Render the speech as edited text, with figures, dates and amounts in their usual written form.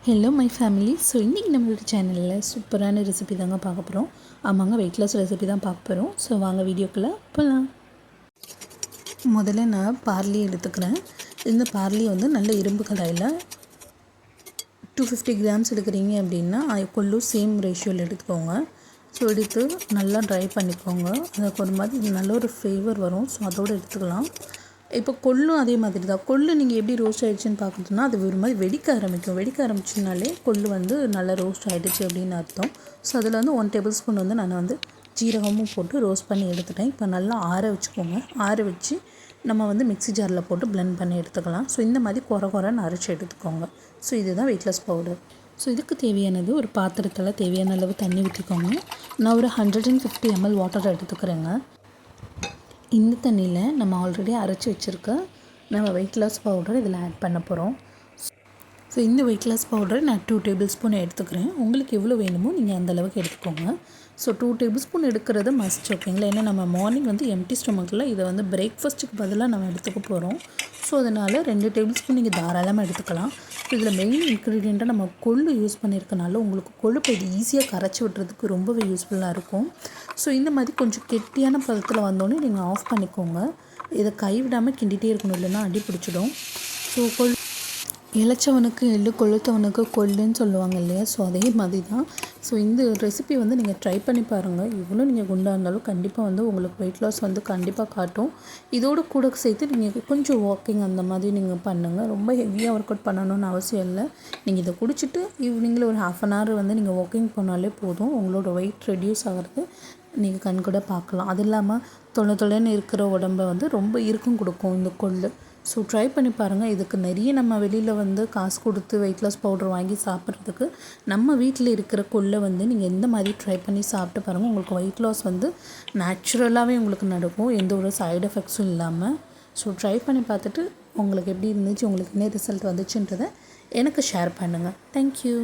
Hello my family. So இன்றைக்கி நம்மளோட சேனலில் சூப்பரான ரெசிபி தாங்க பார்க்க போகிறோம். ஆமாங்க, வெயிட் லாஸ் ரெசிபி தான் பார்க்க போகிறோம். ஸோ வாங்க வீடியோக்குள்ளே போகலாம். முதல்ல நான் பார்லி எடுத்துக்கிறேன். இந்த பார்லி வந்து நல்ல இரும்பு கடாயில் 250 கிராம்ஸ் எடுக்கிறீங்க அப்படின்னா கொள்ளும் சேம் ரேஷியோவில் எடுத்துக்கோங்க. ஸோ எடுத்து நல்லா ட்ரை பண்ணிக்கோங்க. அதுக்கு ஒரு மாதிரி நல்ல ஒரு ஃப்ளேவர் வரும். ஸோ அதோடு எடுத்துக்கலாம். இப்போ கொள்ளும் அதே மாதிரி தான். கொள்ளு நீங்கள் எப்படி ரோஸ்ட் ஆகிடுச்சின்னு பார்க்குறதுனா அது ஒரு மாதிரி வெடிக்க ஆரம்பிச்சுனாலே கொள்ளு வந்து நல்லா ரோஸ்ட் ஆகிடுச்சு அப்படின்னு அர்த்தம். ஸோ அதில் வந்து 1 டேபிள் ஸ்பூன் வந்து நான் வந்து ஜீரகமும் போட்டு ரோஸ்ட் பண்ணி எடுத்துட்டேன். இப்போ நல்லா ஆற வச்சுக்கோங்க. ஆற வச்சு நம்ம வந்து மிக்ஸி ஜாரில் போட்டு பிளெண்ட் பண்ணி எடுத்துக்கலாம். ஸோ இந்த மாதிரி குறைன்னு அரைச்சி எடுத்துக்கோங்க. ஸோ இதுதான் வெயிட் லாஸ் பவுடர். ஸோ இதுக்கு தேவையானது ஒரு பாத்திரத்தில் தேவையான அளவு தண்ணி ஊற்றிக்கோங்க. நான் ஒரு 150 ml வாட்டர் எடுத்துக்கிறேங்க. இந்த தண்ணியில் நம்ம ஆல்ரெடி அரைச்சி வச்சுருக்க நம்ம வெயிட் லாஸ் பவுடர் இதில் ஆட் பண்ண போகிறோம். ஸோ இந்த வெயிட் லாஸ் பவுடரை நான் 2 டேபிள் ஸ்பூன் எடுத்துக்கிறேன். உங்களுக்கு எவ்வளோ வேணுமோ நீங்கள் அந்தளவுக்கு எடுத்துக்கோங்க. ஸோ 2 டேபிள் ஸ்பூன் எடுக்கிறது மஸ்ட், ஓகேங்களா? ஏன்னா நம்ம மார்னிங் வந்து எம்டி ஸ்டொமக்கில் இதை வந்து பிரேக்ஃபாஸ்ட்டுக்கு பதிலாக நம்ம எடுத்துக்க போகிறோம். ஸோ அதனால் 2 டேபிள் ஸ்பூன் நீங்கள் தாராளமாக எடுத்துக்கலாம். ஸோ இதில் மெயின் இன்க்ரீடியண்ட்டாக நம்ம கொள்ளு யூஸ் பண்ணியிருக்கனால உங்களுக்கு கொழுப்பை இது ஈஸியாக கரைச்சி விட்டுறதுக்கு ரொம்பவே யூஸ்ஃபுல்லாக இருக்கும். ஸோ இந்த மாதிரி கொஞ்சம் கெட்டியான பதத்தில் வந்தோடனே நீங்கள் ஆஃப் பண்ணிக்கோங்க. இதை கைவிடாமல் கிண்டிகிட்டே இருக்கணும், இல்லைன்னா அடி பிடிச்சிடும். ஸோ இளைச்சவனுக்கு எள்ளு, கொளுத்தவனுக்கு கொள்ளுன்னு சொல்லுவாங்க இல்லையா? ஸோ அதே மாதிரி தான். ஸோ இந்த ரெசிபி வந்து நீங்கள் ட்ரை பண்ணி பாருங்கள். இவ்வளோ நீங்கள் குண்டாக இருந்தாலும் கண்டிப்பாக வந்து உங்களுக்கு வெயிட் லாஸ் வந்து கண்டிப்பாக காட்டும். இதோடு கூட சேர்த்து நீங்கள் கொஞ்சம் வாக்கிங் அந்த மாதிரி நீங்கள் பண்ணுங்கள். ரொம்ப ஹெவியாக ஒர்க் அவுட் பண்ணணும்னு அவசியம் இல்லை. நீங்கள் இதை குடிச்சிட்டு ஈவினிங்கில் ஒரு 1/2 hour வந்து நீங்கள் வாக்கிங் போனாலே போதும். உங்களோட வெயிட் ரெடியூஸ் ஆகிறது நீங்கள் கண் கூட பார்க்கலாம். அது இல்லாமல் தொலைன்னு இருக்கிற உடம்பை வந்து ரொம்ப இறுக்கம் கொடுக்கும் இந்த கொள்ளு. ஸோ ட்ரை பண்ணி பாருங்கள். இதுக்கு நிறைய நம்ம வெளியில் வந்து காசு கொடுத்து வெயிட் லாஸ் பவுடர் வாங்கி சாப்பிட்றதுக்கு நம்ம வீட்டில் இருக்கிற கொள்ளை வந்து நீங்கள் எந்த மாதிரி ட்ரை பண்ணி சாப்பிட்டு பாருங்கள். உங்களுக்கு வெயிட் லாஸ் வந்து நேச்சுரலாகவே உங்களுக்கு நடக்கும், எந்த ஒரு சைடு எஃபெக்ட்ஸும் இல்லாமல். ஸோ ட்ரை பண்ணி பார்த்துட்டு உங்களுக்கு எப்படி இருந்துச்சு, உங்களுக்கு என்ன ரிசல்ட் வந்துச்சுன்றதை எனக்கு ஷேர் பண்ணுங்கள். தேங்க்யூ.